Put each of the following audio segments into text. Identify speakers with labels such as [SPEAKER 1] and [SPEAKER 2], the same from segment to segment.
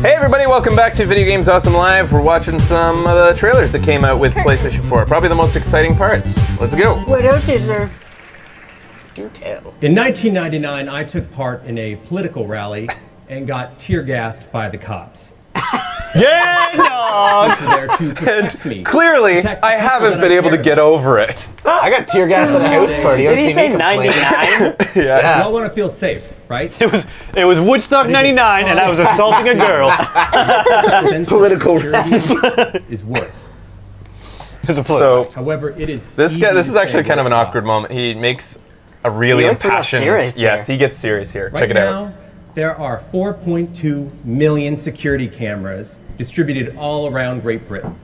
[SPEAKER 1] Hey everybody, welcome back to Video Games Awesome Live. We're watching some of the trailers that came out with PlayStation 4. Probably the most exciting parts. Let's go.
[SPEAKER 2] What else is there? Do tell.
[SPEAKER 3] In 1999, I took part in a political rally and got tear gassed by the cops.
[SPEAKER 1] Yeah, dog!
[SPEAKER 3] They're there to protect me.
[SPEAKER 1] Clearly,
[SPEAKER 3] Protect the
[SPEAKER 1] I
[SPEAKER 3] people
[SPEAKER 1] haven't
[SPEAKER 3] that
[SPEAKER 1] been
[SPEAKER 3] I
[SPEAKER 1] able to
[SPEAKER 3] care
[SPEAKER 1] get
[SPEAKER 3] about.
[SPEAKER 1] over it.
[SPEAKER 4] I got tear gassed at a house party.
[SPEAKER 2] Did he say 99?
[SPEAKER 1] Yeah.
[SPEAKER 3] We all want to feel safe, right?
[SPEAKER 5] It was Woodstock '99, and I was assaulting a girl.
[SPEAKER 3] Sense
[SPEAKER 4] Political
[SPEAKER 3] of security is worth.
[SPEAKER 1] So,
[SPEAKER 3] However, it is
[SPEAKER 1] this
[SPEAKER 3] easy
[SPEAKER 1] guy, this
[SPEAKER 3] to
[SPEAKER 1] is actually
[SPEAKER 3] say
[SPEAKER 1] kind of an
[SPEAKER 3] what it
[SPEAKER 1] awkward
[SPEAKER 3] costs.
[SPEAKER 1] moment. He makes a really
[SPEAKER 2] He looks a little
[SPEAKER 1] impassioned...
[SPEAKER 2] serious
[SPEAKER 1] Yes,
[SPEAKER 2] here.
[SPEAKER 1] he gets serious here.
[SPEAKER 3] Right
[SPEAKER 1] Check it
[SPEAKER 3] now,
[SPEAKER 1] out.
[SPEAKER 3] there are 4.2 million security cameras distributed all around Great Britain.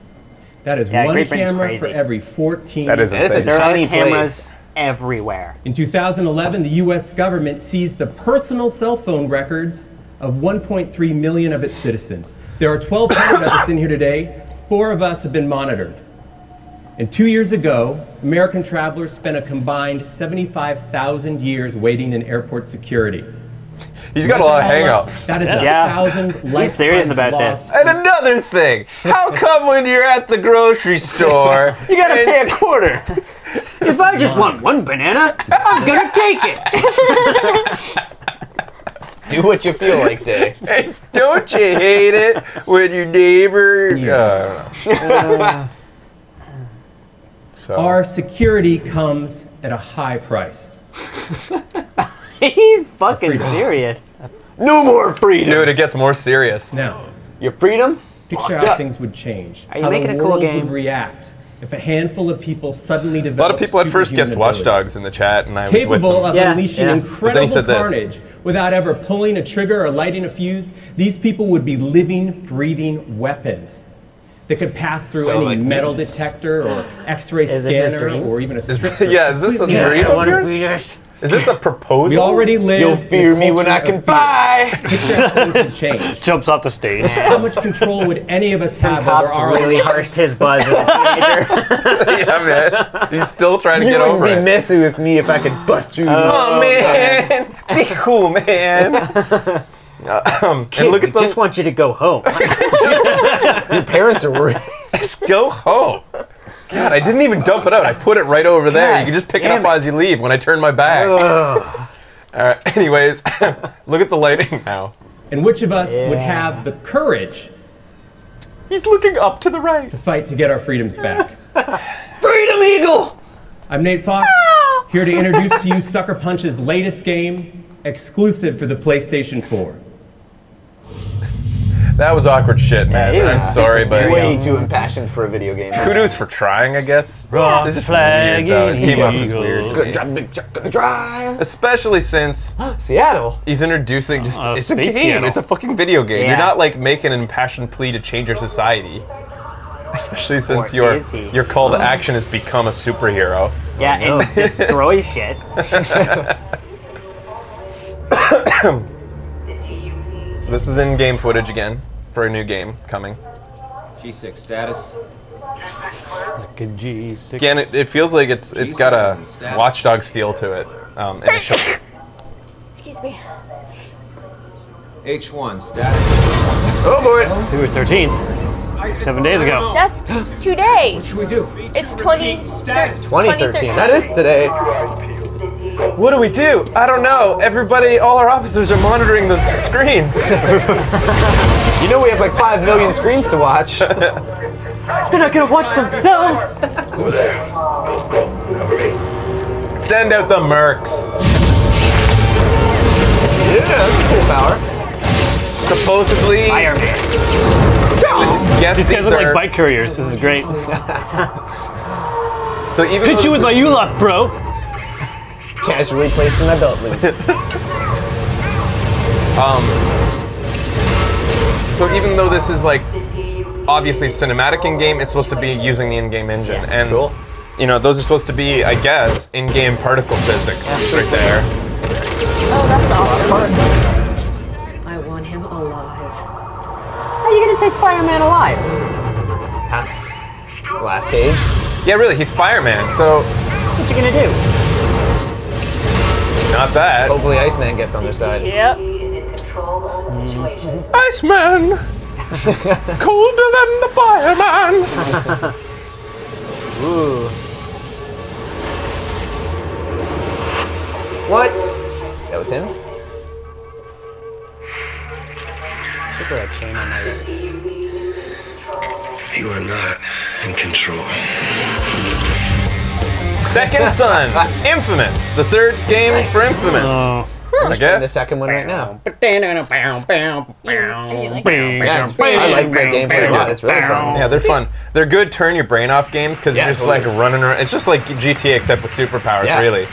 [SPEAKER 3] That is
[SPEAKER 2] Yeah,
[SPEAKER 3] one
[SPEAKER 2] Great Britain's
[SPEAKER 3] camera
[SPEAKER 2] crazy.
[SPEAKER 3] for every 14.
[SPEAKER 1] That is insane.
[SPEAKER 2] There are
[SPEAKER 4] Tiny
[SPEAKER 2] cameras everywhere.
[SPEAKER 3] In 2011, the U.S. government seized the personal cell phone records of 1.3 million of its citizens. There are 1,200 of us in here today. 4 of us have been monitored. And 2 years ago, American travelers spent a combined 75,000 years waiting in airport security.
[SPEAKER 1] He's got a lot of hang-ups.
[SPEAKER 3] That is
[SPEAKER 2] Yeah.
[SPEAKER 3] 1,000 lifetimes
[SPEAKER 2] serious about
[SPEAKER 3] lost.
[SPEAKER 1] And another thing, how come when you're at the grocery store,
[SPEAKER 4] You gotta pay a quarter.
[SPEAKER 2] If I just want one banana, I'm gonna take it.
[SPEAKER 4] Do what you feel like, Day.
[SPEAKER 1] hey, don't you hate it when your neighbor... So,
[SPEAKER 3] Our security comes at a high price.
[SPEAKER 2] He's fucking
[SPEAKER 3] Freedom.
[SPEAKER 2] serious.
[SPEAKER 4] No more freedom.
[SPEAKER 1] dude, it gets more serious.
[SPEAKER 3] Now,
[SPEAKER 4] Your freedom?
[SPEAKER 3] picture
[SPEAKER 4] Locked
[SPEAKER 3] how
[SPEAKER 4] up.
[SPEAKER 3] things would change.
[SPEAKER 2] Are you
[SPEAKER 3] how
[SPEAKER 2] making
[SPEAKER 3] the
[SPEAKER 2] a cool
[SPEAKER 3] world
[SPEAKER 2] game?
[SPEAKER 3] would react if a handful of people suddenly
[SPEAKER 1] A lot
[SPEAKER 3] developed
[SPEAKER 1] of people at first guessed
[SPEAKER 3] superhuman
[SPEAKER 1] Watch Dogs
[SPEAKER 3] abilities,
[SPEAKER 1] in the chat, and I was with
[SPEAKER 3] capable
[SPEAKER 1] them.
[SPEAKER 3] of
[SPEAKER 2] Yeah,
[SPEAKER 3] unleashing
[SPEAKER 2] yeah.
[SPEAKER 1] But then he
[SPEAKER 3] incredible
[SPEAKER 1] said this.
[SPEAKER 3] carnage without ever pulling a trigger or lighting a fuse. These people would be living, breathing weapons that could pass through
[SPEAKER 4] So,
[SPEAKER 3] any
[SPEAKER 4] like
[SPEAKER 3] metal
[SPEAKER 4] mutants.
[SPEAKER 3] detector or X-ray
[SPEAKER 2] Is this his
[SPEAKER 3] scanner
[SPEAKER 2] dream?
[SPEAKER 3] or even a strip search.
[SPEAKER 1] Yeah, is this a
[SPEAKER 3] Completely
[SPEAKER 1] dream
[SPEAKER 2] I
[SPEAKER 1] of
[SPEAKER 2] want to
[SPEAKER 1] yours?
[SPEAKER 2] be this.
[SPEAKER 1] Is this a proposal?
[SPEAKER 3] We already live.
[SPEAKER 4] You'll
[SPEAKER 3] in a
[SPEAKER 4] fear me when I
[SPEAKER 3] culture
[SPEAKER 4] can
[SPEAKER 3] of fear.
[SPEAKER 4] fly.
[SPEAKER 3] Picture how things would change.
[SPEAKER 5] Jumps off the stage.
[SPEAKER 3] How much control would any of us have over
[SPEAKER 2] Cops
[SPEAKER 3] our
[SPEAKER 2] really
[SPEAKER 3] lives?
[SPEAKER 2] harshed his buzz as a teenager.
[SPEAKER 1] Yeah, man. He's still trying to
[SPEAKER 4] You
[SPEAKER 1] get
[SPEAKER 4] wouldn't
[SPEAKER 1] over
[SPEAKER 4] be
[SPEAKER 1] it.
[SPEAKER 4] messing with me if I could bust you.
[SPEAKER 1] Oh, man. Be cool, man. And look at
[SPEAKER 2] We
[SPEAKER 1] the...
[SPEAKER 2] just want you to go home.
[SPEAKER 4] Your parents are worried.
[SPEAKER 1] Just go home. God, I didn't even dump it out. I put it right over there.
[SPEAKER 2] God
[SPEAKER 1] You can just pick it
[SPEAKER 2] damn
[SPEAKER 1] up as you leave when I turn my back. Alright, anyways, look at the lighting now.
[SPEAKER 3] And which of us would have the courage
[SPEAKER 1] He's looking up to the right.
[SPEAKER 3] to fight to get our freedoms back?
[SPEAKER 4] Freedom Eagle!
[SPEAKER 3] I'm Nate Fox, here to introduce to you Sucker Punch's latest game, exclusive for the PlayStation 4.
[SPEAKER 1] That was awkward shit, man.
[SPEAKER 2] it
[SPEAKER 1] I'm
[SPEAKER 2] was
[SPEAKER 1] sorry,
[SPEAKER 2] super
[SPEAKER 1] but
[SPEAKER 2] serious.
[SPEAKER 4] Way too impassioned for a video game.
[SPEAKER 1] kudos for trying, I guess.
[SPEAKER 5] Rock
[SPEAKER 1] This
[SPEAKER 5] the
[SPEAKER 1] is
[SPEAKER 5] flag
[SPEAKER 1] weird, though. It
[SPEAKER 5] in
[SPEAKER 1] came up as
[SPEAKER 5] Eagle.
[SPEAKER 1] weird.
[SPEAKER 4] Good drive, big truck, gonna drive.
[SPEAKER 1] Especially since
[SPEAKER 4] Seattle.
[SPEAKER 1] he's introducing just it's a game.
[SPEAKER 5] Space Seattle.
[SPEAKER 1] It's a fucking video game.
[SPEAKER 2] Yeah.
[SPEAKER 1] You're not like making an impassioned plea to change your society. Especially since
[SPEAKER 2] Or
[SPEAKER 1] your
[SPEAKER 2] is he?
[SPEAKER 1] your call to action is become a superhero.
[SPEAKER 2] Yeah, and destroy shit.
[SPEAKER 1] So this is in-game footage again for a new game coming.
[SPEAKER 6] G6 status.
[SPEAKER 5] Like a G6.
[SPEAKER 1] Again, it feels like it's got a
[SPEAKER 6] G7 status.
[SPEAKER 1] Watch Dogs feel to it. Initially.
[SPEAKER 7] Excuse me.
[SPEAKER 6] H1 status.
[SPEAKER 4] Oh boy.
[SPEAKER 5] We were 13th. 7 days ago.
[SPEAKER 7] That's today.
[SPEAKER 6] What should we do?
[SPEAKER 7] It's 2013.
[SPEAKER 4] 2013. That is today.
[SPEAKER 1] What do we do? I don't know. Everybody, all our officers are monitoring the screens.
[SPEAKER 4] You know we have like 5 million screens to watch.
[SPEAKER 2] They're not gonna watch themselves.
[SPEAKER 1] Send out the mercs.
[SPEAKER 4] Yeah, that's cool power.
[SPEAKER 1] Supposedly,
[SPEAKER 2] Iron Man.
[SPEAKER 1] yes,
[SPEAKER 5] These guys
[SPEAKER 1] these
[SPEAKER 5] look like
[SPEAKER 1] are-
[SPEAKER 5] bike couriers. This is great.
[SPEAKER 1] So even
[SPEAKER 5] Hit
[SPEAKER 1] though
[SPEAKER 5] you with my
[SPEAKER 1] this
[SPEAKER 5] U-lock, bro.
[SPEAKER 4] Casually placed in my belt loop.
[SPEAKER 1] So even though this is like obviously cinematic in-game, it's supposed to be using the in-game engine, and
[SPEAKER 4] Cool.
[SPEAKER 1] you know those are supposed to be, I guess, in-game particle physics right there.
[SPEAKER 7] Oh, that's awesome.
[SPEAKER 8] I want him alive.
[SPEAKER 2] How are you gonna take Fireman alive?
[SPEAKER 4] Glass cage.
[SPEAKER 1] Yeah, really, he's Fireman, so
[SPEAKER 2] What you gonna do?
[SPEAKER 1] not that.
[SPEAKER 4] Hopefully Iceman gets on their side.
[SPEAKER 7] Yep.
[SPEAKER 8] control of the situation.
[SPEAKER 1] Iceman! Colder than the fireman!
[SPEAKER 4] Ooh. What? That was him?
[SPEAKER 2] Should put a chain on my wrist.
[SPEAKER 9] You are not in control.
[SPEAKER 1] Second Son, Infamous, the third game for Infamous. I
[SPEAKER 4] The
[SPEAKER 1] guess.
[SPEAKER 4] second one right now.
[SPEAKER 7] Are you like
[SPEAKER 4] Yeah, I like that gameplay a lot. It's really fun.
[SPEAKER 1] Yeah, they're fun. They're good turn your brain off games because
[SPEAKER 4] Yeah,
[SPEAKER 1] you're just
[SPEAKER 4] totally.
[SPEAKER 1] like running around. It's just like GTA except with superpowers,
[SPEAKER 4] Yeah.
[SPEAKER 1] really.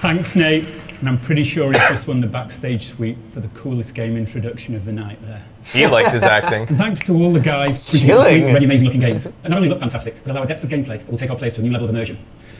[SPEAKER 10] Thanks, Nate. And I'm pretty sure he just won the backstage suite for the coolest game introduction of the night there.
[SPEAKER 1] He liked his acting.
[SPEAKER 10] And thanks to all the guys producing
[SPEAKER 4] Chilling.
[SPEAKER 10] really amazing looking games that not only look fantastic, but allow a depth of gameplay that will take our players to a new level of immersion.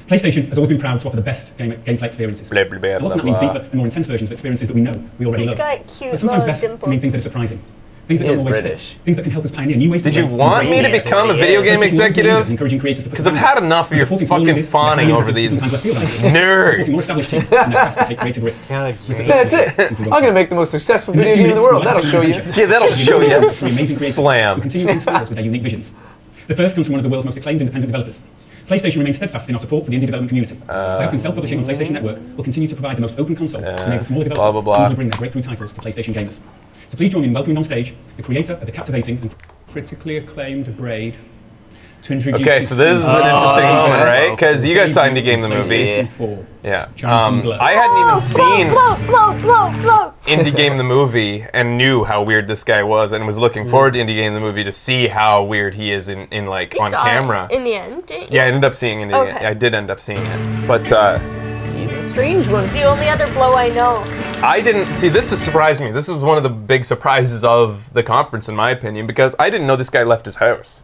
[SPEAKER 10] PlayStation has always been proud to offer the best gameplay experiences.
[SPEAKER 1] Blah, blah, blah,
[SPEAKER 10] And often that
[SPEAKER 1] blah,
[SPEAKER 10] means
[SPEAKER 1] blah.
[SPEAKER 10] deeper and more intense versions of experiences that we know we already
[SPEAKER 7] He's
[SPEAKER 10] love.
[SPEAKER 7] got cute
[SPEAKER 10] But sometimes
[SPEAKER 7] little
[SPEAKER 10] best can mean
[SPEAKER 7] dimples.
[SPEAKER 10] things that are surprising. Things that
[SPEAKER 4] He
[SPEAKER 10] don't
[SPEAKER 4] is
[SPEAKER 10] always
[SPEAKER 4] British.
[SPEAKER 10] fit. Things that can help us pioneer new ways to
[SPEAKER 1] Did you
[SPEAKER 10] progress and
[SPEAKER 1] want
[SPEAKER 10] embrace
[SPEAKER 1] me to
[SPEAKER 10] change.
[SPEAKER 1] become a video game
[SPEAKER 10] Especially towards the end of
[SPEAKER 1] executive?
[SPEAKER 10] encouraging creators to put
[SPEAKER 1] Because I've
[SPEAKER 10] their
[SPEAKER 1] had
[SPEAKER 10] own
[SPEAKER 1] enough of your
[SPEAKER 10] supporting small
[SPEAKER 1] fucking
[SPEAKER 10] leaders,
[SPEAKER 1] fawning
[SPEAKER 10] highly
[SPEAKER 1] over these
[SPEAKER 10] sometimes left field ideas. Supporting more
[SPEAKER 1] nerds.
[SPEAKER 10] established teams and their quest to take creative risks.
[SPEAKER 4] That's it. I'm gonna make the most successful video game in the world. That'll show you.
[SPEAKER 1] Yeah, that'll show you.
[SPEAKER 10] Who
[SPEAKER 1] Slam.
[SPEAKER 10] continue to inspire us with their unique visions. The first comes from one of the world's most acclaimed independent developers. PlayStation remains steadfast in our support for the indie development community. By offering self-publishing on PlayStation Network, we'll continue to provide the most open console to enable smaller developers
[SPEAKER 1] blah, blah,
[SPEAKER 10] to
[SPEAKER 1] blah.
[SPEAKER 10] easily bring their breakthrough titles to PlayStation gamers. So please join me in welcoming on stage the creator of the captivating and critically acclaimed Braid to introduce
[SPEAKER 1] Okay, so this is an interesting moment, right? Because you guys signed to game the movie.
[SPEAKER 10] PlayStation 4.
[SPEAKER 1] Yeah.
[SPEAKER 10] Jonathan Blow.
[SPEAKER 1] I hadn't even seen
[SPEAKER 7] Blow.
[SPEAKER 1] Indie Game the movie and knew how weird this guy was and was looking forward to Indie Game the movie to see how weird he is in like
[SPEAKER 7] You
[SPEAKER 1] on
[SPEAKER 7] saw
[SPEAKER 1] camera.
[SPEAKER 7] it in the end, didn't you?
[SPEAKER 1] Yeah, I ended up seeing it.
[SPEAKER 7] Okay.
[SPEAKER 1] I did end up seeing it, but
[SPEAKER 4] He's a strange one.
[SPEAKER 7] It's the only other Blow I know.
[SPEAKER 1] I didn't see. This has surprised me. This was one of the big surprises of the conference, in my opinion, because I didn't know this guy left his house.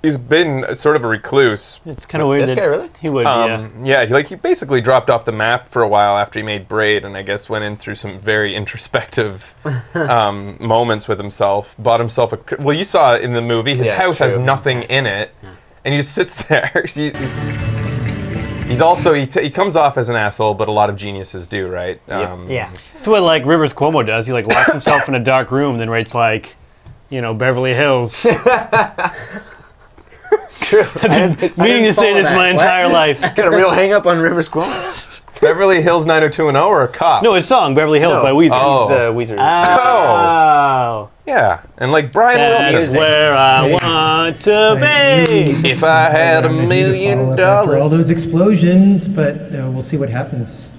[SPEAKER 1] He's been sort of a recluse.
[SPEAKER 5] It's kind of weird
[SPEAKER 4] This
[SPEAKER 5] that
[SPEAKER 4] guy really?
[SPEAKER 5] he would, yeah.
[SPEAKER 1] Yeah, he basically dropped off the map for a while after he made Braid, and I guess went in through some very introspective moments with himself. Bought himself a. Well, you saw it in the movie. His
[SPEAKER 4] Yeah,
[SPEAKER 1] house has
[SPEAKER 4] true.
[SPEAKER 1] nothing in it, and he just sits there. He's also he comes off as an asshole, but a lot of geniuses do, right?
[SPEAKER 2] Yeah.
[SPEAKER 5] It's what like Rivers Cuomo does. He like locks himself in a dark room, then writes like, you know, Beverly Hills.
[SPEAKER 4] True.
[SPEAKER 5] Meaning to say this my entire life.
[SPEAKER 4] Got a real hang up on Rivers Cuomo.
[SPEAKER 1] Beverly Hills 90210 or a cop?
[SPEAKER 5] No, his song Beverly Hills by Weezer.
[SPEAKER 1] Oh.
[SPEAKER 4] The Weezer.
[SPEAKER 1] Oh. Yeah, and like Brian
[SPEAKER 5] That's
[SPEAKER 1] Wilson.
[SPEAKER 5] where I want to be.
[SPEAKER 1] If I had $1 million.
[SPEAKER 11] After all those explosions, but we'll see what happens.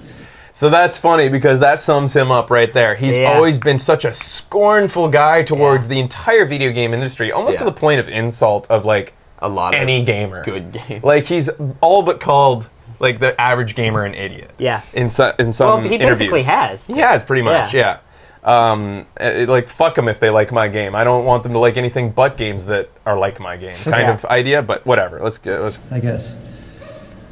[SPEAKER 1] So that's funny because that sums him up right there. He's always been such a scornful guy towards the entire video game industry, almost to the point of insult of like
[SPEAKER 4] a lot
[SPEAKER 1] any
[SPEAKER 4] of
[SPEAKER 1] gamer.
[SPEAKER 4] good game.
[SPEAKER 1] Like he's all but called like the average gamer an idiot.
[SPEAKER 2] Yeah.
[SPEAKER 1] In some
[SPEAKER 2] Well, he
[SPEAKER 1] interviews.
[SPEAKER 2] basically has.
[SPEAKER 1] He has pretty much, yeah. Like fuck them if they like my game. I don't want them to like anything but games that are like my game, kind of idea. But whatever. Let's go.
[SPEAKER 11] I guess.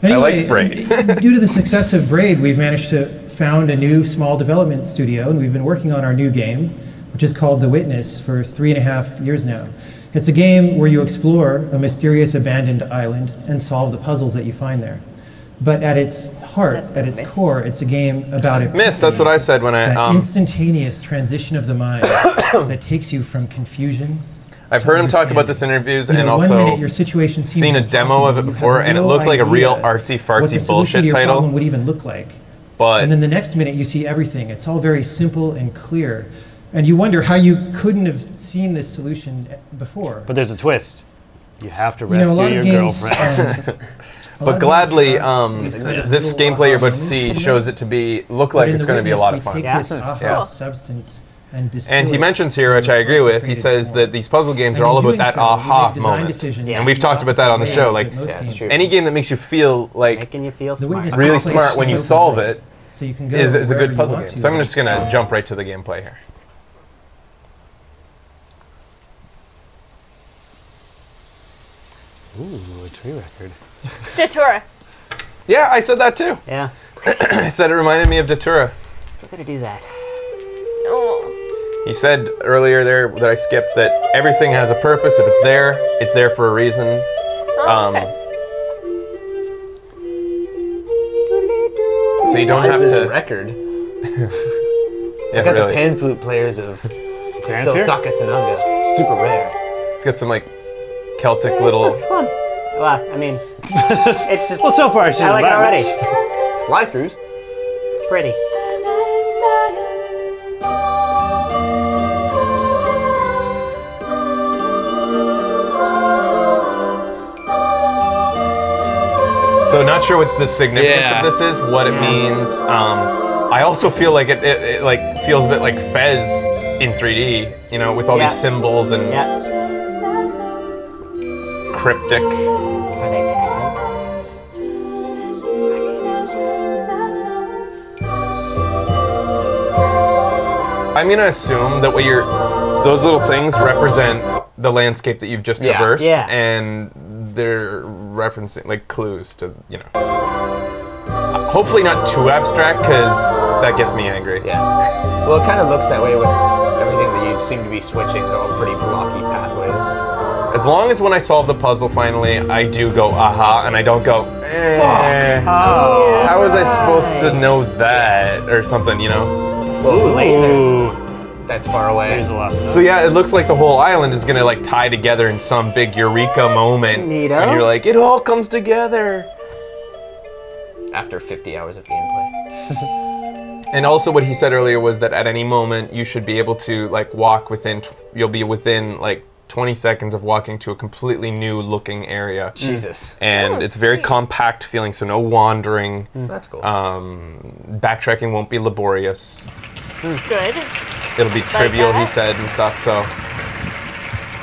[SPEAKER 1] I
[SPEAKER 11] Anyway,
[SPEAKER 1] like Braid.
[SPEAKER 11] due to the success of Braid, we've managed to found a new small development studio, and we've been working on our new game, which is called The Witness, for 3.5 years now. It's a game where you explore a mysterious abandoned island and solve the puzzles that you find there. But at its heart, at its core, it's a game about it.
[SPEAKER 1] Miss, that's what I said when I...
[SPEAKER 11] That instantaneous transition of the mind that takes you from confusion.
[SPEAKER 1] I've heard him talk about this in interviews and
[SPEAKER 11] One
[SPEAKER 1] also
[SPEAKER 11] minute your situation seems
[SPEAKER 1] seen a demo of it
[SPEAKER 11] impossible.
[SPEAKER 1] before,
[SPEAKER 11] You have
[SPEAKER 1] and it
[SPEAKER 11] no
[SPEAKER 1] looked like a real
[SPEAKER 11] idea
[SPEAKER 1] artsy
[SPEAKER 11] what the
[SPEAKER 1] fartsy
[SPEAKER 11] solution to
[SPEAKER 1] bullshit
[SPEAKER 11] your problem
[SPEAKER 1] title.
[SPEAKER 11] would even look like.
[SPEAKER 1] But
[SPEAKER 11] And then the next minute you see everything. It's all very simple and clear. And you wonder how you couldn't have seen this solution before.
[SPEAKER 5] But there's a twist. You have to
[SPEAKER 11] You know, a
[SPEAKER 5] rescue
[SPEAKER 11] lot of
[SPEAKER 5] your
[SPEAKER 11] games,
[SPEAKER 5] girlfriend.
[SPEAKER 1] but gladly, this gameplay you're about to see shows it to be look like it's going to be a lot of fun.
[SPEAKER 11] We take this aha substance and distill
[SPEAKER 1] And he
[SPEAKER 11] it
[SPEAKER 1] mentions here, which I agree with, he says that these puzzle games are all about that aha moment. And we've talked about that on the show. Like, any game that makes you feel like
[SPEAKER 2] Making you feel smart.
[SPEAKER 1] really smart when you solve it
[SPEAKER 11] so you can go
[SPEAKER 1] is a
[SPEAKER 11] wherever
[SPEAKER 1] good
[SPEAKER 11] you
[SPEAKER 1] puzzle
[SPEAKER 11] want
[SPEAKER 1] game.
[SPEAKER 11] to.
[SPEAKER 1] So I'm just going to jump right to the gameplay here.
[SPEAKER 5] Ooh, a tree record.
[SPEAKER 7] Datura.
[SPEAKER 1] Yeah, I said that too.
[SPEAKER 2] Yeah.
[SPEAKER 1] I said it reminded me of Datura.
[SPEAKER 2] Still gotta do that.
[SPEAKER 7] Oh.
[SPEAKER 1] You said earlier there that I skipped that everything has a purpose. If it's there for a reason. So you don't have to.
[SPEAKER 4] Record.
[SPEAKER 1] Yeah,
[SPEAKER 4] got
[SPEAKER 1] really.
[SPEAKER 4] the pan flute players of
[SPEAKER 5] Xanthir?
[SPEAKER 4] Saka Tananga. Super rare.
[SPEAKER 1] It's got some like Celtic
[SPEAKER 2] This
[SPEAKER 1] little.
[SPEAKER 2] looks fun. Well, I mean, it's just.
[SPEAKER 5] Well, so far it's just
[SPEAKER 2] I like it already.
[SPEAKER 4] Fly-throughs.
[SPEAKER 2] It's pretty.
[SPEAKER 1] So not sure what the significance
[SPEAKER 4] Yeah.
[SPEAKER 1] of this is, what it means. I also feel like it like feels a bit like Fez in 3D, you know, with all
[SPEAKER 2] Yeah.
[SPEAKER 1] these symbols and
[SPEAKER 2] Yeah.
[SPEAKER 1] cryptic.
[SPEAKER 2] Are they pads?
[SPEAKER 1] I'm gonna assume that what those little things represent the landscape that you've just
[SPEAKER 4] Yeah.
[SPEAKER 1] traversed,
[SPEAKER 2] Yeah.
[SPEAKER 1] and they're referencing like clues to, you know. Hopefully not too abstract, because that gets me angry.
[SPEAKER 4] Yeah. Well, it kind of looks that way with everything that you seem to be switching. They're all pretty blocky pathways.
[SPEAKER 1] As long as when I solve the puzzle finally, I do go aha, and I don't go, how was I supposed to know that, or something, you know?
[SPEAKER 4] Whoa,
[SPEAKER 2] lasers.
[SPEAKER 4] That's far away.
[SPEAKER 5] There's a lot of stuff.
[SPEAKER 1] So yeah, it looks like the whole island is gonna like tie together in some big eureka moment,
[SPEAKER 2] Neato.
[SPEAKER 1] and you're like, it all comes together.
[SPEAKER 4] After 50 hours of gameplay.
[SPEAKER 1] And also what he said earlier was that at any moment you should be able to like walk within, you'll be within like 20 seconds of walking to a completely new looking area.
[SPEAKER 4] Jesus.
[SPEAKER 1] And it's very compact feeling, so no wandering.
[SPEAKER 4] That's cool.
[SPEAKER 1] Backtracking won't be laborious.
[SPEAKER 7] Good.
[SPEAKER 1] It'll be trivial, he
[SPEAKER 7] that?
[SPEAKER 1] said, and stuff, so.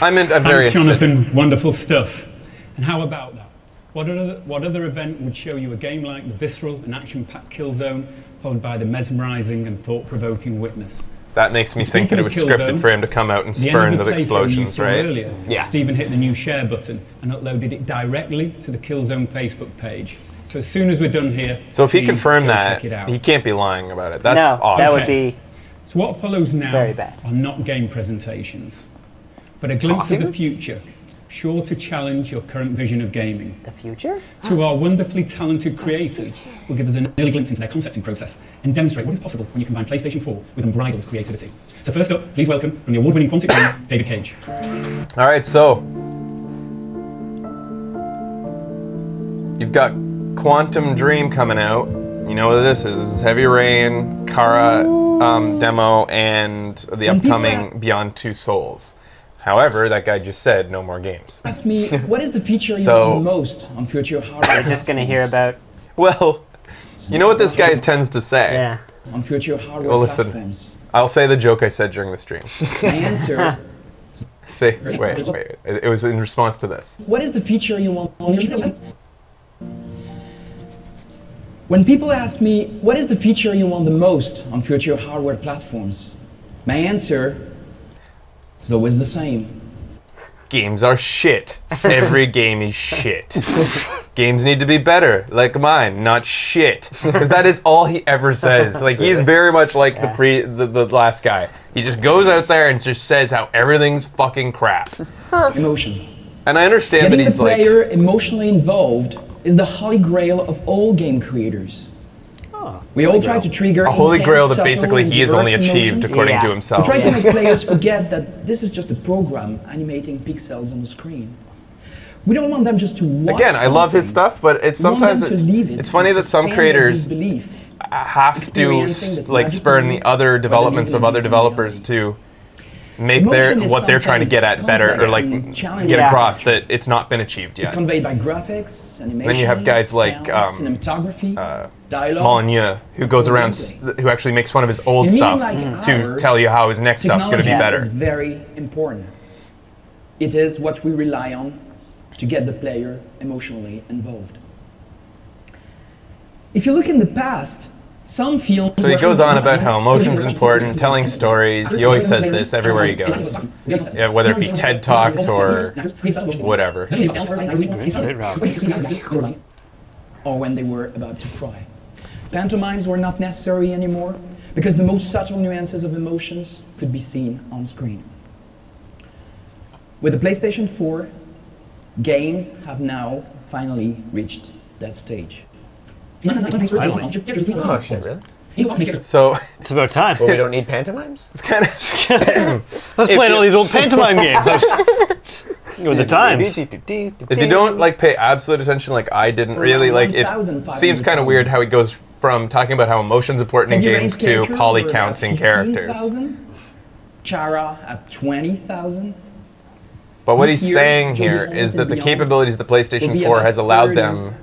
[SPEAKER 1] I'm very
[SPEAKER 10] Thanks,
[SPEAKER 1] interested.
[SPEAKER 10] Jonathan. Wonderful stuff. And how about that? What other event would show you a game like the visceral and action-packed Killzone, followed by the mesmerizing and thought-provoking Witness?
[SPEAKER 1] That makes me think that it was
[SPEAKER 10] Speaking of
[SPEAKER 1] scripted
[SPEAKER 10] Killzone,
[SPEAKER 1] for him to come out and
[SPEAKER 10] the end
[SPEAKER 1] spurn
[SPEAKER 10] of
[SPEAKER 1] the
[SPEAKER 10] playthrough you
[SPEAKER 1] explosions,
[SPEAKER 10] saw
[SPEAKER 1] right?
[SPEAKER 10] Earlier,
[SPEAKER 4] Yeah.
[SPEAKER 10] Stephen hit the new share button and uploaded it directly to the Killzone Facebook page. So as soon as we're done here,
[SPEAKER 1] So if he
[SPEAKER 10] please
[SPEAKER 1] confirmed
[SPEAKER 10] go
[SPEAKER 1] that,
[SPEAKER 10] check it out.
[SPEAKER 1] he can't be lying about it. That's
[SPEAKER 2] No,
[SPEAKER 1] awesome.
[SPEAKER 2] that would
[SPEAKER 10] Okay.
[SPEAKER 2] be.
[SPEAKER 10] So what follows now
[SPEAKER 2] Very bad.
[SPEAKER 10] are not game presentations, but a glimpse of the
[SPEAKER 4] Talking?
[SPEAKER 10] future, sure to challenge your current vision of gaming.
[SPEAKER 2] The future?
[SPEAKER 10] To our wonderfully talented creators will give us an early glimpse into their concepting process and demonstrate what is possible when you combine PlayStation 4 with unbridled creativity. So first up, please welcome, from the award-winning Quantic Dream, David Cage.
[SPEAKER 1] All right, so you've got Quantum Dream coming out. You know what this is. This is Heavy Rain, Kara demo, and the upcoming Beyond Two Souls. However, that guy just said no more games.
[SPEAKER 12] Ask me, what is the feature you
[SPEAKER 1] So-
[SPEAKER 12] want the most on future hardware?
[SPEAKER 2] We're just gonna hear about.
[SPEAKER 1] Well, you know what this guy tends to say.
[SPEAKER 2] Yeah.
[SPEAKER 12] on future hardware
[SPEAKER 1] Well, listen.
[SPEAKER 12] platforms.
[SPEAKER 1] I'll say the joke I said during the stream.
[SPEAKER 12] My answer,
[SPEAKER 1] Wait. It was in response to this.
[SPEAKER 12] what is the feature you want on your When people ask me, what is the feature you want the most on future hardware platforms? My answer is always the same.
[SPEAKER 1] Games are shit. Every game is shit. Games need to be better, like mine, not shit. Because that is all he ever says. Like, he's very much like the last guy. He just goes out there and just says how everything's fucking crap.
[SPEAKER 12] Emotion.
[SPEAKER 1] And I understand
[SPEAKER 12] Getting
[SPEAKER 1] that he's
[SPEAKER 12] the
[SPEAKER 1] like,
[SPEAKER 12] player emotionally involved is the holy grail of all game creators. We all try to trigger
[SPEAKER 1] a holy
[SPEAKER 12] intense,
[SPEAKER 1] grail that
[SPEAKER 12] subtle,
[SPEAKER 1] basically
[SPEAKER 12] and
[SPEAKER 1] he has only
[SPEAKER 12] diverse
[SPEAKER 1] achieved
[SPEAKER 12] emotions.
[SPEAKER 1] according to
[SPEAKER 12] We
[SPEAKER 1] himself.
[SPEAKER 12] try to make players forget that this is just a program animating pixels on the screen. We don't want them just to watch
[SPEAKER 1] Again, I love his
[SPEAKER 12] something.
[SPEAKER 1] stuff, but it's
[SPEAKER 12] We want them
[SPEAKER 1] sometimes
[SPEAKER 12] to leave it
[SPEAKER 1] it's funny
[SPEAKER 12] and
[SPEAKER 1] that some
[SPEAKER 12] suspend their
[SPEAKER 1] creators
[SPEAKER 12] disbelief,
[SPEAKER 1] have to
[SPEAKER 12] experiencing the
[SPEAKER 1] like
[SPEAKER 12] magic
[SPEAKER 1] spurn the
[SPEAKER 12] moment
[SPEAKER 1] other
[SPEAKER 12] or the
[SPEAKER 1] developments of other
[SPEAKER 12] negative
[SPEAKER 1] developers to make
[SPEAKER 12] Emotion is
[SPEAKER 1] what they're trying to get at better, or
[SPEAKER 12] something
[SPEAKER 1] like
[SPEAKER 12] complex and challenging.
[SPEAKER 1] get
[SPEAKER 12] Yeah.
[SPEAKER 1] across that it's not been achieved
[SPEAKER 12] It's
[SPEAKER 1] yet.
[SPEAKER 12] conveyed by graphics, animation,
[SPEAKER 1] Then you have guys like
[SPEAKER 12] sound, cinematography, dialogue.
[SPEAKER 1] Molyneux, who goes around, who actually makes fun of his old
[SPEAKER 12] In a
[SPEAKER 1] stuff
[SPEAKER 12] medium like
[SPEAKER 1] to
[SPEAKER 12] ours,
[SPEAKER 1] tell you how his next stuff's going to be
[SPEAKER 12] technology
[SPEAKER 1] better.
[SPEAKER 12] is very important. It is what we rely on to get the player emotionally involved. If you look in the past, some fields.
[SPEAKER 1] So he goes on about how emotion's important, telling stories. He always says this everywhere he goes, yeah, whether it be TED Talks or whatever.
[SPEAKER 12] Or when they were about to cry. Pantomimes were not necessary anymore because the most subtle nuances of emotions could be seen on screen. With the PlayStation 4, games have now finally reached that stage.
[SPEAKER 4] Oh shit, really?
[SPEAKER 1] So
[SPEAKER 5] it's about time.
[SPEAKER 4] Well, we don't need pantomimes?
[SPEAKER 1] It's kind of...
[SPEAKER 5] Let's play all these old pantomime games. With the times.
[SPEAKER 1] If you don't like pay absolute attention, like I didn't really, like it seems kind of weird how he goes from talking about how emotion's important in games to poly counts in characters.
[SPEAKER 12] Chara at 20,000.
[SPEAKER 1] But what he's saying here is that the capabilities the PlayStation 4 has allowed them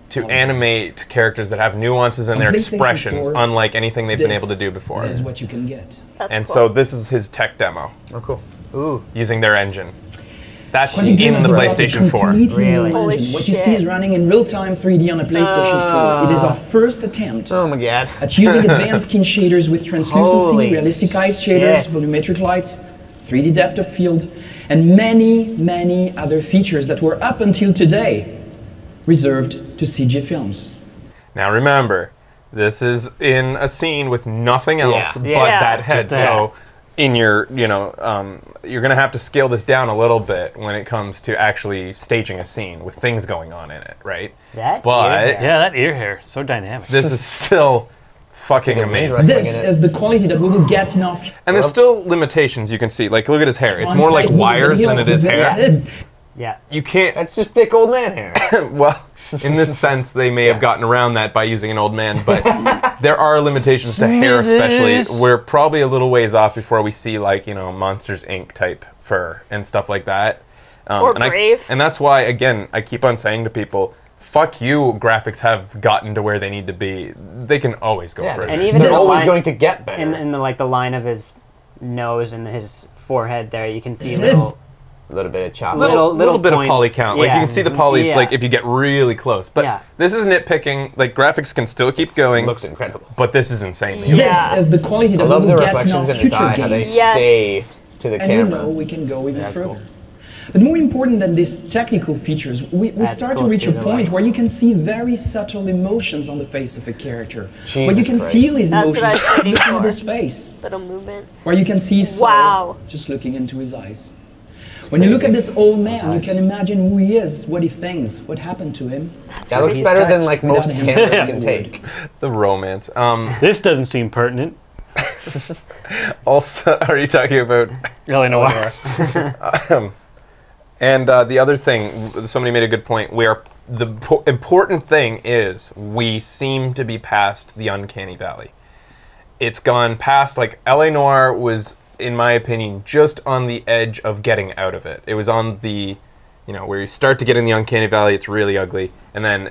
[SPEAKER 1] to animate characters that have nuances in their expressions, unlike anything they've been able to do before.
[SPEAKER 12] That is what you can get.
[SPEAKER 1] And so this is his tech demo.
[SPEAKER 4] Oh, cool.
[SPEAKER 1] Ooh. Using their engine. That's in the PlayStation 4.
[SPEAKER 12] Really? What you see is running in real-time 3D on a PlayStation 4. It is our first attempt at using advanced skin shaders with translucency, realistic ice shaders, volumetric lights, 3D depth of field, and many other features that were up until today reserved to CG films.
[SPEAKER 1] Now remember, this is in a scene with nothing else but that head. So in your, you're going to have to scale this down a little bit when it comes to actually staging a scene with things going on in it, right?
[SPEAKER 2] That
[SPEAKER 5] that ear hair, so dynamic.
[SPEAKER 1] This is still fucking amazing.
[SPEAKER 12] This is the quality that we will get in our...
[SPEAKER 1] And there's still limitations you can see. Like, look at his hair. It's more like wires than it is hair.
[SPEAKER 2] Yeah.
[SPEAKER 1] You can't...
[SPEAKER 4] That's just thick old man hair.
[SPEAKER 1] Well, in this sense, they may have gotten around that by using an old man, but there are limitations to hair especially. We're probably a little ways off before we see, like, Monsters, Inc. type fur and stuff like that.
[SPEAKER 7] Or Brave.
[SPEAKER 1] And that's why, again, I keep on saying to people, fuck you, graphics have gotten to where they need to be. They can always go further.
[SPEAKER 2] And even
[SPEAKER 4] they're always going to get better.
[SPEAKER 2] In the line of his nose and his forehead there, you can see
[SPEAKER 4] a little bit of chop.
[SPEAKER 1] Little bit of poly count. Like you can see the polys like if you get really close. But this is nitpicking. Like graphics can still keep going.
[SPEAKER 4] It looks incredible.
[SPEAKER 1] But this is insane.
[SPEAKER 12] This is the quality that we will get in our future games.
[SPEAKER 4] How they stay to the camera.
[SPEAKER 12] And we can go even further. Cool. But more important than these technical features, we start to reach a point where you can see very subtle emotions on the face of a character. Where you can feel his emotions looking at his face.
[SPEAKER 7] Little movements.
[SPEAKER 12] Where you can see Saul just looking into his eyes. When you look at this old man, you can imagine who he is, what he thinks, what happened to him.
[SPEAKER 4] That looks better than like most cameras can take.
[SPEAKER 1] The romance.
[SPEAKER 5] This doesn't seem pertinent.
[SPEAKER 1] Also, are you talking about
[SPEAKER 5] L.A. Noire?
[SPEAKER 1] And the other thing, somebody made a good point. The important thing is we seem to be past the uncanny valley. It's gone past, like, L.A. Noire was, in my opinion, just on the edge of getting out of it. It was on the, where you start to get in the uncanny valley, it's really ugly. And then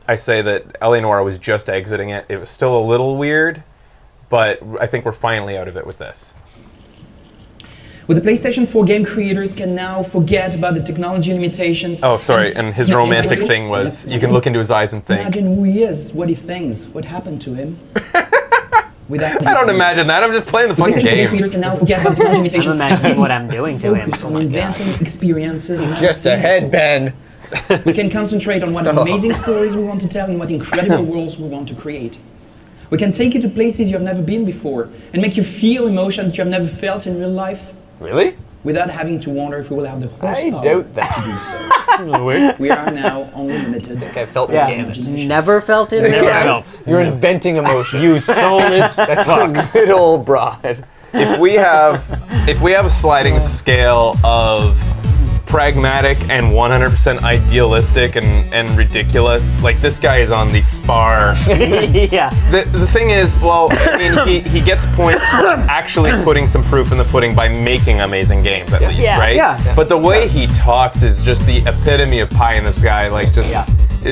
[SPEAKER 1] I say that L.A. Noire was just exiting it. It was still a little weird, but I think we're finally out of it with this.
[SPEAKER 12] With the PlayStation 4, game creators can now forget about the technology limitations.
[SPEAKER 1] Oh, sorry, and his romantic thing was, you can look into his eyes and think.
[SPEAKER 12] Imagine who he is, what he thinks, what happened to him.
[SPEAKER 1] I don't imagine that, I'm just playing the fucking game.
[SPEAKER 12] Game creators can now forget about the technology limitations.
[SPEAKER 2] I'm imagining what I'm doing to him.
[SPEAKER 12] Focus on inventing experiences.
[SPEAKER 4] Just ahead, Ben.
[SPEAKER 12] We can concentrate on what amazing stories we want to tell and what incredible worlds we want to create. We can take you to places you have never been before and make you feel emotions you have never felt in real life.
[SPEAKER 1] Really?
[SPEAKER 12] Without having to wonder if we will have the horsepower to do so. We are now unlimited.
[SPEAKER 4] I think I felt the damage.
[SPEAKER 2] Never felt it?
[SPEAKER 5] Never felt.
[SPEAKER 4] You're inventing emotion.
[SPEAKER 5] You soulless fuck.
[SPEAKER 4] That's a good old broad.
[SPEAKER 1] If we have a sliding scale of pragmatic and 100% idealistic and ridiculous, like this guy is on the far.
[SPEAKER 2] Yeah.
[SPEAKER 1] The thing is, well, I mean, he gets points for actually putting some proof in the pudding by making amazing games, at least, right?
[SPEAKER 2] Yeah.
[SPEAKER 1] But the way he talks is just the epitome of pie in the sky. Like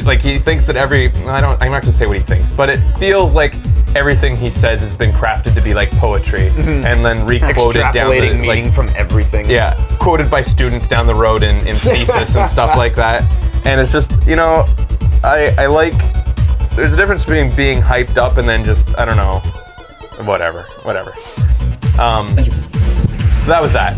[SPEAKER 1] like he thinks that I'm not gonna say what he thinks, but it feels like everything he says has been crafted to be like poetry and then re-quoted down the
[SPEAKER 4] meaning from everything.
[SPEAKER 1] Yeah, quoted by students down the road in thesis and stuff like that. And it's just, I like, there's a difference between being hyped up and then just, I don't know, whatever. So that was that.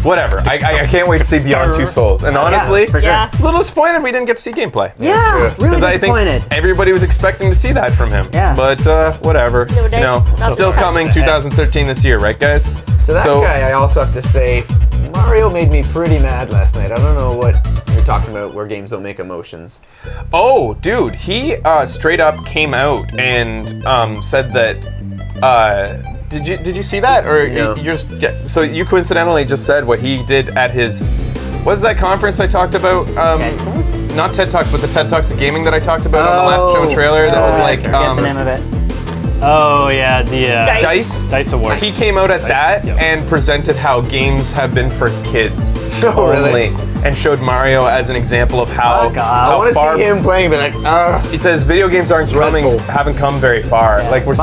[SPEAKER 1] Whatever. I can't wait to see Beyond Two Souls. And honestly,
[SPEAKER 2] for sure.
[SPEAKER 1] a little disappointed we didn't get to see gameplay.
[SPEAKER 2] Yeah, really
[SPEAKER 1] I
[SPEAKER 2] disappointed.
[SPEAKER 1] think everybody was expecting to see that from him.
[SPEAKER 2] Yeah.
[SPEAKER 1] But whatever.
[SPEAKER 7] No,
[SPEAKER 1] Still coming 2013 this year, right, guys?
[SPEAKER 4] So that guy, I also have to say, Mario made me pretty mad last night. I don't know what you're talking about where games don't make emotions.
[SPEAKER 1] Oh, dude, he straight up came out and said that. Did you see that, or
[SPEAKER 4] No.
[SPEAKER 1] you just so you coincidentally just said what he did at his what's that conference I talked about?
[SPEAKER 2] TED Talks?
[SPEAKER 1] Not TED Talks, but the TED Talks of gaming that I talked about on the last show trailer. That was like
[SPEAKER 2] Forget the name of it.
[SPEAKER 5] Oh yeah, the
[SPEAKER 1] Dice
[SPEAKER 5] Awards.
[SPEAKER 1] He came out at that
[SPEAKER 5] yep.
[SPEAKER 1] and presented how games have been for kids
[SPEAKER 4] Oh,
[SPEAKER 1] only,
[SPEAKER 4] really?
[SPEAKER 1] and showed Mario as an example of how.
[SPEAKER 4] I want to
[SPEAKER 1] far
[SPEAKER 4] see him playing, but like,
[SPEAKER 1] He says video games aren't haven't come very far. Like they're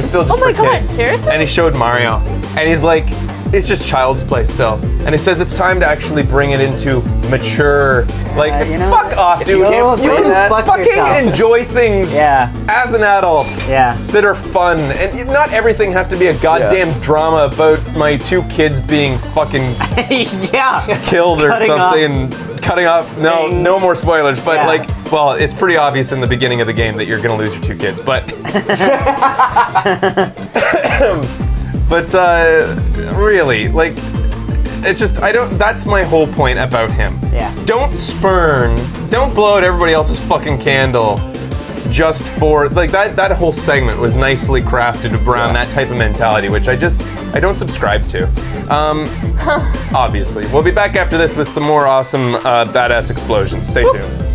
[SPEAKER 1] still just
[SPEAKER 7] Oh my
[SPEAKER 1] for
[SPEAKER 7] God,
[SPEAKER 1] kids.
[SPEAKER 7] seriously?
[SPEAKER 1] And he showed Mario, and he's like, it's just child's play still. And he says it's time to actually bring it into mature. Like,
[SPEAKER 2] you know,
[SPEAKER 1] fuck off, dude.
[SPEAKER 2] you
[SPEAKER 1] You can
[SPEAKER 2] fuck
[SPEAKER 1] fucking
[SPEAKER 2] yourself.
[SPEAKER 1] enjoy things as an adult that are fun, and not everything has to be a goddamn drama about my 2 kids being fucking killed or
[SPEAKER 2] Cutting
[SPEAKER 1] something. Cutting off. No,
[SPEAKER 2] things.
[SPEAKER 1] no more spoilers. But
[SPEAKER 2] Yeah.
[SPEAKER 1] like, well, it's pretty obvious in the beginning of the game that you're gonna lose your 2 kids. But, really, like, it's just That's my whole point about him.
[SPEAKER 2] Yeah.
[SPEAKER 1] Don't blow out everybody else's fucking candle. Just for like that whole segment was nicely crafted around that type of mentality, which I don't subscribe to. Obviously, we'll be back after this with some more awesome badass explosions. Stay tuned.